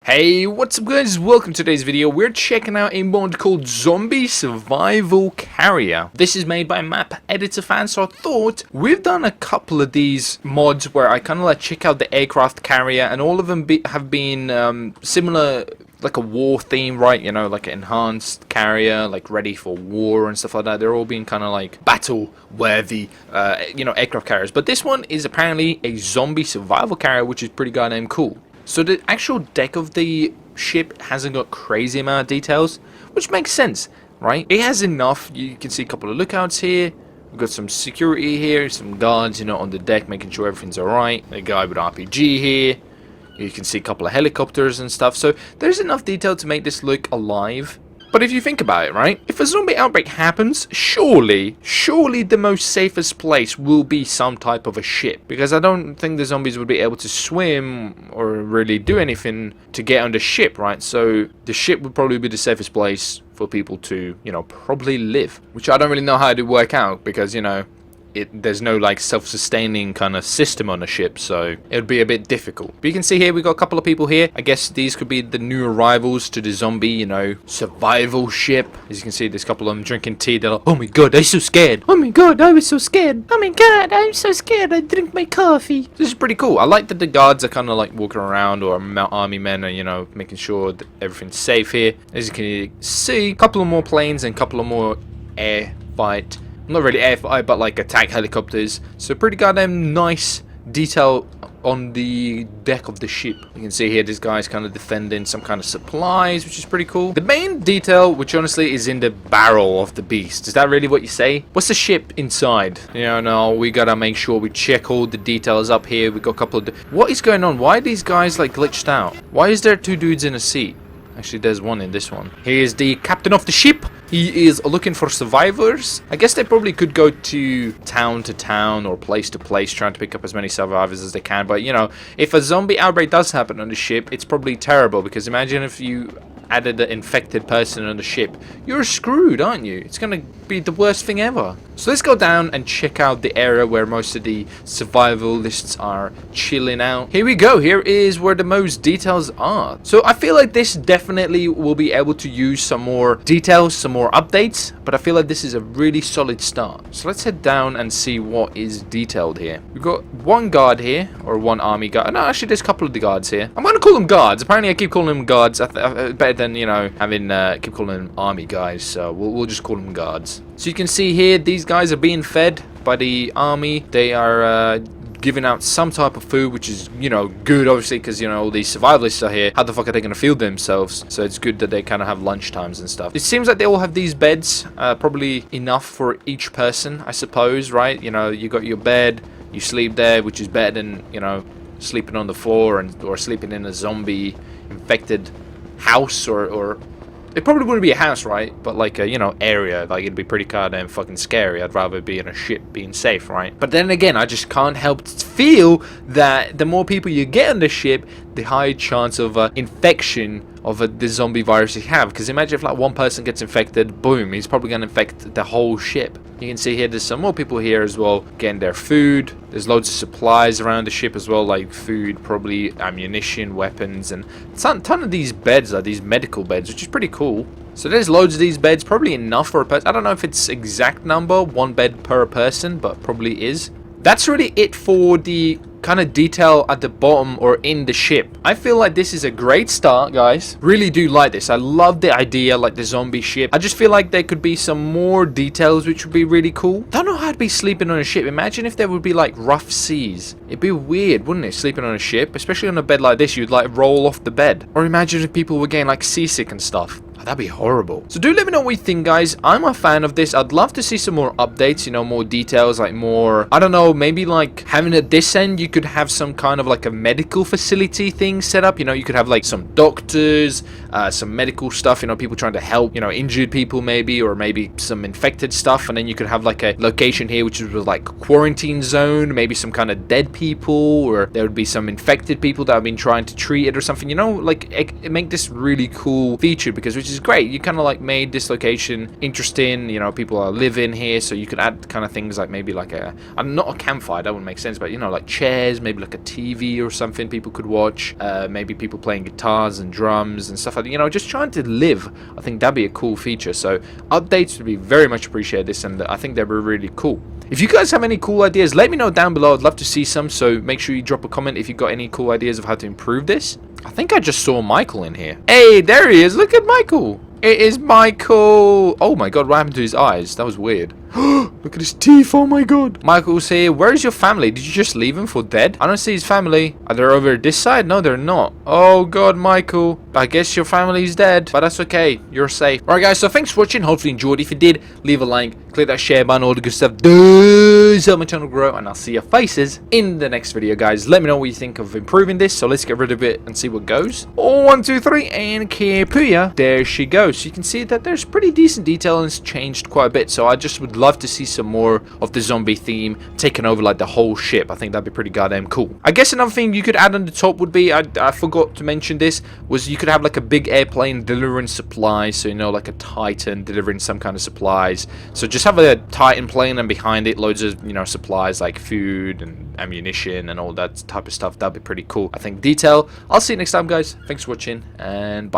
Hey, what's up guys? Welcome to today's video. We're checking out a mod called Zombie Survival Carrier. This is made by map editor fans, so I thought we've done a couple of these mods where I kind of like check out the aircraft carrier, and all of them have been similar, like a war theme, right? You know, like an enhanced carrier, like ready for war and stuff like that. They're all being kind of like battle worthy, aircraft carriers. But this one is apparently a zombie survival carrier, which is pretty goddamn cool. So the actual deck of the ship hasn't got crazy amount of details, which makes sense, right? It has enough. You can see a couple of lookouts here. We've got some security here, some guards, on the deck, making sure everything's alright. A guy with RPG here. You can see a couple of helicopters and stuff. So there's enough detail to make this look alive. But if you think about it, right? If a zombie outbreak happens, surely the most safest place will be some type of a ship. Because I don't think the zombies would be able to swim or really do anything to get on the ship, right? So the ship would probably be the safest place for people to, probably live. Which I don't really know how to work out because, there's no like self-sustaining kind of system on the ship, so it would be a bit difficult. But you can see here we've got a couple of people here. I guess these could be the new arrivals to the zombie, survival ship. As you can see, there's a couple of them drinking tea. They're like, oh my god, I'm so scared. Oh my god, I was so scared. Oh my god, I'm so scared. I drink my coffee. This is pretty cool. I like that the guards are kind of like walking around, or army men are, making sure that everything's safe here. As you can see, a couple of more planes and a couple of more air fight. Not really airfight, but like attack helicopters. So pretty goddamn nice detail on the deck of the ship. You can see here this guy's kind of defending some kind of supplies, which is pretty cool. The main detail, which honestly is in the barrel of the beast. Is that really what you say? What's the ship inside? No, we gotta make sure we check all the details up here. We got a couple of... What is going on? Why are these guys like glitched out? Why is there two dudes in a seat? Actually, there's one in this one. Here's the captain of the ship. He is looking for survivors. I guess they probably could go to town or place to place trying to pick up as many survivors as they can. But, if a zombie outbreak does happen on the ship, it's probably terrible. Because imagine if you added an infected person on the ship. You're screwed, aren't you? It's going to be the worst thing ever. So let's go down and check out the area where most of the survivalists are chilling out. Here we go. Here is where the most details are. So I feel like this definitely will be able to use some more details, some more updates, but I feel like this is a really solid start. So let's head down and see what is detailed here. We've got one guard here, or one army guard. No, actually there's a couple of the guards here. I'm going to call them guards. Apparently I keep calling them guards. Better than, having keep calling them army guys. So we'll just call them guards. So you can see here, these guys are being fed by the army. They are giving out some type of food, which is, good, obviously, because, all these survivalists are here. How the fuck are they going to feed themselves? So it's good that they kind of have lunch times and stuff. It seems like they all have these beds, probably enough for each person, I suppose, right? You got your bed, you sleep there, which is better than, sleeping on the floor or sleeping in a zombie infected house or it probably wouldn't be a house, right? But like a, area, like it'd be pretty goddamn fucking scary. I'd rather be in a ship being safe, right? But then again, I just can't help to feel that the more people you get on the ship, the higher chance of infection of the zombie virus you have. Because imagine if like one person gets infected, boom, he's probably going to infect the whole ship. You can see here there's some more people here as well getting their food. There's loads of supplies around the ship as well, like food, probably ammunition, weapons, and a ton of these beds are these medical beds, which is pretty cool. So there's loads of these beds, probably enough for a person. I don't know if it's exact number, one bed per person, but probably is. That's really it for the kind of detail at the bottom or in the ship. I feel like this is a great start, guys. Really do like this. I love the idea, like the zombie ship. I just feel like there could be some more details which would be really cool. Don't know how to be sleeping on a ship. Imagine if there would be like rough seas. It'd be weird, wouldn't it, sleeping on a ship? Especially on a bed like this, you'd like roll off the bed. Or imagine if people were getting like seasick and stuff. That'd be horrible. So do let me know what you think, guys. I'm a fan of this. I'd love to see some more updates, more details, like more, I don't know, maybe like having at this end, you could have some kind of like a medical facility thing set up. You could have like some doctors, some medical stuff, people trying to help, injured people maybe, or maybe some infected stuff. And then you could have like a location here, which is like quarantine zone, maybe some kind of dead people, or there would be some infected people that have been trying to treat it or something, like make this really cool feature, because which is is great. You kind of like made this location interesting. You know, people are living here, so you could add kind of things like maybe like not a campfire, that wouldn't make sense, but you know, like chairs, maybe like a TV or something people could watch. Maybe people playing guitars and drums and stuff like that. You know, just trying to live. I think that'd be a cool feature. So updates would be very much appreciated, and I think they'd be really cool. If you guys have any cool ideas, let me know down below. I'd love to see some, so make sure you drop a comment if you've got any cool ideas of how to improve this. I think I just saw Michael in here. Hey, there he is. Look at Michael. It is Michael. Oh my god, what happened to his eyes? That was weird. Look at his teeth. Oh my god. Michael's here. Where is your family? Did you just leave him for dead? I don't see his family. Are they over this side? No, they're not. Oh god, Michael. I guess your family's dead, but that's okay. You're safe. Alright guys, so thanks for watching. Hopefully you enjoyed. If you did, leave a like, click that share button, all the good stuff does help my channel grow, and I'll see your faces in the next video, guys. Let me know what you think of improving this, so let's get rid of it and see what goes. 1, 2, 3, and Kapuya. There she goes. So you can see that there's pretty decent detail, and it's changed quite a bit, so I just would love to see some more of the zombie theme taking over like the whole ship. I think that'd be pretty goddamn cool. I guess another thing you could add on the top would be, I forgot to mention this, was you could have like a big airplane delivering supplies, so you know, like a Titan delivering some kind of supplies. So just have a Titan plane and behind it loads of, you know, supplies like food and ammunition and all that type of stuff. That'd be pretty cool. I think detail. I'll see you next time, guys. Thanks for watching, and bye.